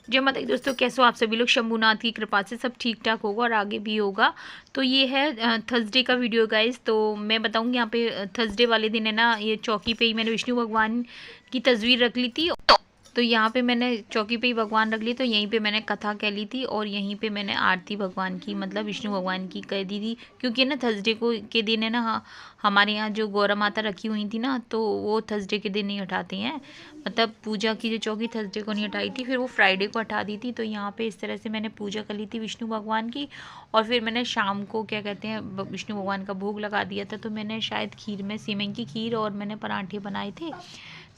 जय माता दी दोस्तों, कैसे हो आप सभी लोग। शंभुनाथ की कृपा से सब ठीक ठाक होगा और आगे भी होगा। तो ये है थर्सडे का वीडियो गाइस। तो मैं बताऊंगी यहाँ पे थर्सडे वाले दिन है ना, ये चौकी पे ही मैंने विष्णु भगवान की तस्वीर रख ली थी। तो यहाँ पे मैंने चौकी पे ही भगवान रख ली, तो यहीं पे मैंने कथा कह ली थी और यहीं पे मैंने आरती भगवान की मतलब विष्णु भगवान की कर दी थी। क्योंकि ना थर्सडे को के दिन है ना, हमारे यहाँ जो गौरा माता रखी हुई थी ना, तो वो थर्सडे के दिन नहीं हटाती हैं। मतलब पूजा की जो चौकी थर्सडे को नहीं हटाई थी, फिर वो फ्राइडे को हटा दी थी। तो यहाँ पे इस तरह से मैंने पूजा कर ली थी विष्णु भगवान की। और फिर मैंने शाम को क्या कहते हैं विष्णु भगवान का भोग लगा दिया था। तो मैंने शायद खीर में सीमेंट की खीर और मैंने पराठे बनाए थे,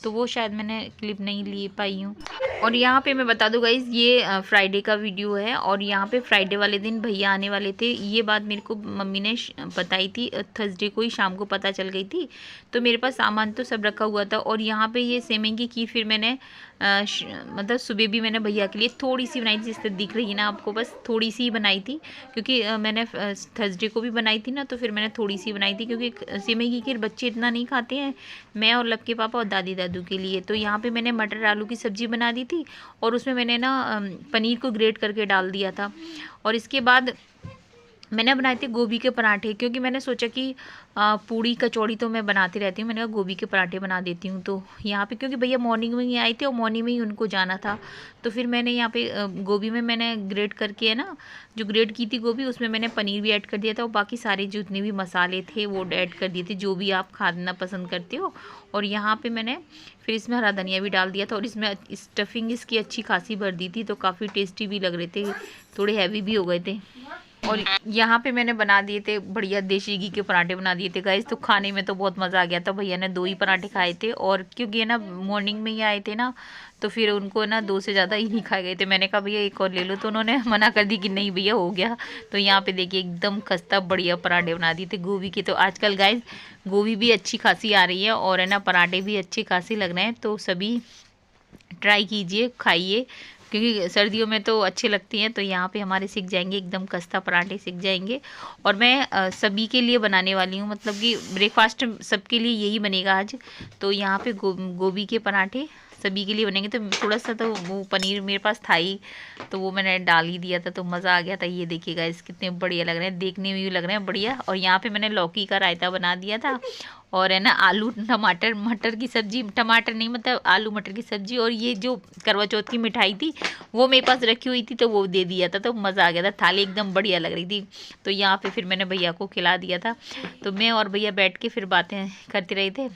तो वो शायद मैंने क्लिप नहीं ले पाई हूँ। और यहाँ पे मैं बता दूँ गाइज़, ये फ्राइडे का वीडियो है और यहाँ पे फ्राइडे वाले दिन भैया आने वाले थे। ये बात मेरे को मम्मी ने बताई थी, थर्सडे को ही शाम को पता चल गई थी। तो मेरे पास सामान तो सब रखा हुआ था। और यहाँ पे ये सेवई की खीर फिर मैंने मतलब सुबह भी मैंने भैया के लिए थोड़ी सी बनाई थी, जिस तरह दिख रही है ना आपको, बस थोड़ी सी ही बनाई थी। क्योंकि मैंने थर्सडे को भी बनाई थी ना, तो फिर मैंने थोड़ी सी बनाई थी। क्योंकि सेवई की खीर बच्चे इतना नहीं खाते हैं, मैं और लक्के पापा और दादी दादू के लिए। तो यहाँ पे मैंने मटर आलू की सब्ज़ी बना दी थी और उसमें मैंने ना पनीर को ग्रेट करके डाल दिया था। और इसके बाद मैंने बनाए थे गोभी के पराठे। क्योंकि मैंने सोचा कि पूड़ी कचौड़ी तो मैं बनाती रहती हूँ, मैंने कहा गोभी के पराठे बना देती हूँ। तो यहाँ पे क्योंकि भैया मॉर्निंग में ही आए थे और मॉर्निंग में ही उनको जाना था, तो फिर मैंने यहाँ पे गोभी में मैंने ग्रेट करके है ना, जो ग्रेट की थी गोभी, उसमें मैंने पनीर भी ऐड कर दिया था और बाकी सारे जितने भी मसाले थे वो ऐड कर दिए थे, जो भी आप खाना पसंद करते हो। और यहाँ पे मैंने फिर इसमें हरा धनिया भी डाल दिया था और इसमें स्टफिंग इसकी अच्छी खासी भर दी थी। तो काफ़ी टेस्टी भी लग रहे थे, थोड़े हैवी भी हो गए थे। और यहाँ पे मैंने बना दिए थे बढ़िया देसी घी के पराठे बना दिए थे गाइस। तो खाने में तो बहुत मज़ा आ गया था। भैया ने 2 ही पराठे खाए थे और क्योंकि है ना मॉर्निंग में ही आए थे ना, तो फिर उनको ना 2 से ज़्यादा ही नहीं खाए गए थे। मैंने कहा भैया एक और ले लो, तो उन्होंने मना कर दी कि नहीं भैया हो गया। तो यहाँ पे देखिए एकदम खस्ता बढ़िया पराठे बना दिए थे गोभी के। तो आजकल गाइस गोभी भी अच्छी खासी आ रही है और है ना पराठे भी अच्छे खासे लग रहे हैं। तो सभी ट्राई कीजिए, खाइए, क्योंकि सर्दियों में तो अच्छी लगती हैं। तो यहाँ पे हमारे सीख जाएंगे, एकदम खस्ता पराठे सीख जाएंगे। और मैं सभी के लिए बनाने वाली हूँ, मतलब कि ब्रेकफास्ट सबके लिए यही बनेगा आज। तो यहाँ पे गोभी के पराठे सभी के लिए बनेंगे। तो थोड़ा सा तो वो पनीर मेरे पास था ही, तो वो मैंने डाल ही दिया था, तो मज़ा आ गया था। ये देखिएगा इस कितने बढ़िया लग रहे हैं, देखने में भी लग रहे हैं बढ़िया। और यहाँ पे मैंने लौकी का रायता बना दिया था और है ना आलू टमाटर मटर की सब्जी, टमाटर नहीं मतलब आलू मटर की सब्जी। और ये जो करवा चौथ की मिठाई थी वो मेरे पास रखी हुई थी, तो वो दे दिया था। तो मज़ा आ गया था, थाली एकदम बढ़िया लग रही थी। तो यहाँ पे फिर मैंने भैया को खिला दिया था। तो मैं और भैया बैठ के फिर बातें करते रहे थे।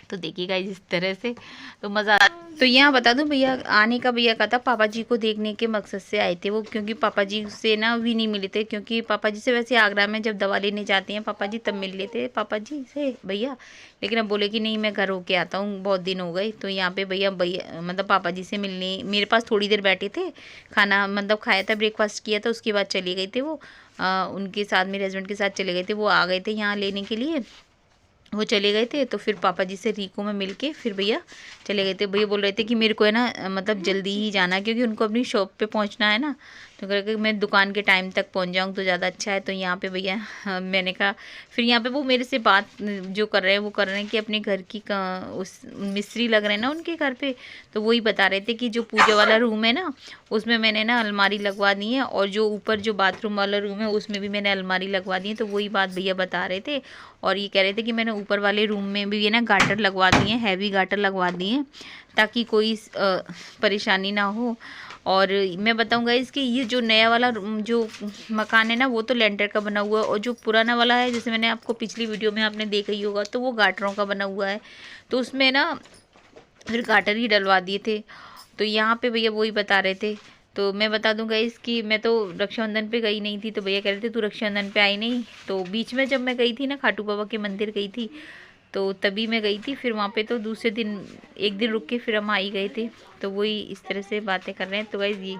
तो देखिएगा इस तरह से तो मज़ा। तो यहाँ बता दूं भैया आने का, भैया का था पापा जी को देखने के मकसद से आए थे वो। क्योंकि पापा जी से ना भी नहीं मिले थे, क्योंकि पापा जी से वैसे आगरा में जब दवा लेने जाते हैं पापा जी तब मिल लेते पापा जी से भैया। लेकिन अब बोले कि नहीं मैं घर होके आता हूँ, बहुत दिन हो गए। तो यहाँ पे भैया भैया मतलब पापा जी से मिलने मेरे पास थोड़ी देर बैठे थे, खाना मतलब खाया था, ब्रेकफास्ट किया था, उसके बाद चले गए थे वो। उनके साथ मेरे हस्बैंड के साथ चले गए थे, वो आ गए थे यहाँ लेने के लिए, वो चले गए थे। तो फिर पापा जी से रीको में मिलके फिर भैया चले गए थे। भैया बोल रहे थे कि मेरे को है ना मतलब जल्दी ही जाना है, क्योंकि उनको अपनी शॉप पे पहुंचना है ना। तो करके मैं दुकान के टाइम तक पहुंच जाऊं तो ज़्यादा अच्छा है। तो यहाँ पे भैया मैंने कहा, फिर यहाँ पे वो मेरे से बात जो कर रहे हैं वो कर रहे हैं कि अपने घर की उस मिस्त्री लग रहे हैं ना उनके घर पे। तो वही बता रहे थे कि जो पूजा वाला रूम है ना उसमें मैंने ना अलमारी लगवा दी है, और जो ऊपर जो बाथरूम वाला रूम है उसमें भी मैंने अलमारी लगवा दी है। तो वही बात भैया बता रहे थे। और ये कह रहे थे कि मैंने ऊपर वाले रूम में भी ये ना गाटर लगवा दिए हैं, हैवी गाटर लगवा दिए हैं, ताकि कोई परेशानी ना हो। और मैं बताऊंगा इसके ये जो नया वाला जो मकान है ना वो तो लेंटर का बना हुआ है, और जो पुराना वाला है जैसे मैंने आपको पिछली वीडियो में आपने देखा ही होगा, तो वो गाटरों का बना हुआ है। तो उसमें ना फिर गाटर ही डलवा दिए थे। तो यहाँ पे भैया वही बता रहे थे। तो मैं बता दूंगा इसकी, मैं तो रक्षाबंधन पे गई नहीं थी, तो भैया कह रहे थे तू रक्षाबंधन पे आई नहीं। तो बीच में जब मैं गई थी ना खाटू बाबा के मंदिर गई थी, तो तभी मैं गई थी। फिर वहाँ पे तो दूसरे दिन एक दिन रुक के फिर हम आई गए थे। तो वही इस तरह से बातें कर रहे हैं। तो गाइस ये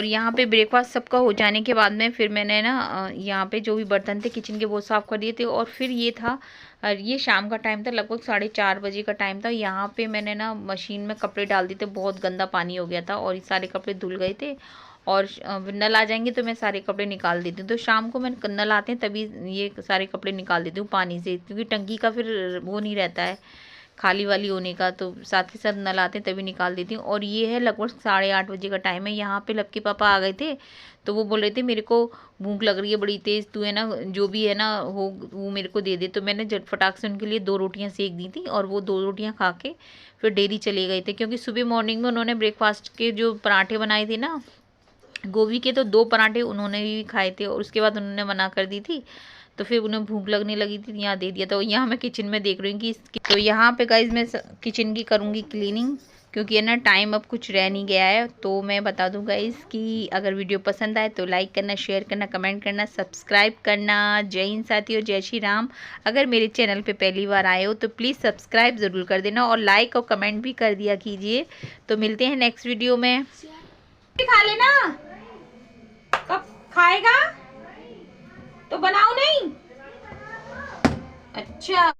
और यहाँ पे ब्रेकफास्ट सबका हो जाने के बाद में फिर मैंने ना यहाँ पे जो भी बर्तन थे किचन के वो साफ़ कर दिए थे। और फिर ये था, ये शाम का टाइम था, लगभग 4:30 बजे का टाइम था। यहाँ पे मैंने ना मशीन में कपड़े डाल दिए थे, बहुत गंदा पानी हो गया था और ये सारे कपड़े धुल गए थे। और नल आ जाएंगे तो मैं सारे कपड़े निकाल देती हूँ। तो शाम को मैं नल आते हैं तभी ये सारे कपड़े निकाल देती हूँ पानी से, क्योंकि टंकी का फिर वो नहीं रहता है खाली वाली होने का, तो साथ ही साथ नल आते हैं तभी निकाल देती हूँ। और ये है लगभग 8:30 बजे का टाइम है। यहाँ पे लक्की पापा आ गए थे, तो वो बोल रहे थे मेरे को भूख लग रही है बड़ी तेज़, तू है ना जो भी है ना हो वो मेरे को दे दे। तो मैंने झटफटाक से उनके लिए 2 रोटियाँ सेक दी थी और वो 2 रोटियाँ खा के फिर डेयरी चले गए थे, क्योंकि सुबह मॉर्निंग में उन्होंने ब्रेकफास्ट के जो पराठे बनाए थे ना गोभी के, तो 2 पराठे उन्होंने भी खाए थे और उसके बाद उन्होंने मना कर दी थी। तो फिर उन्हें भूख लगने लगी थी, यहाँ दे दिया। तो यहाँ मैं किचन में देख रही हूँ कि तो यहाँ पे गाइज मैं किचन की करूँगी क्लीनिंग, क्योंकि है ना टाइम अब कुछ रह नहीं गया है। तो मैं बता दूँ गाइज कि अगर वीडियो पसंद आए तो लाइक करना, शेयर करना, कमेंट करना, सब्सक्राइब करना। जय हिंद साथियों, जय श्री राम। अगर मेरे चैनल पे पहली बार आए हो तो प्लीज़ सब्सक्राइब ज़रूर कर देना और लाइक और कमेंट भी कर दिया कीजिए। तो मिलते हैं नेक्स्ट वीडियो में। खा लेना, कब खाएगा तो बनाओ नहीं। अच्छा।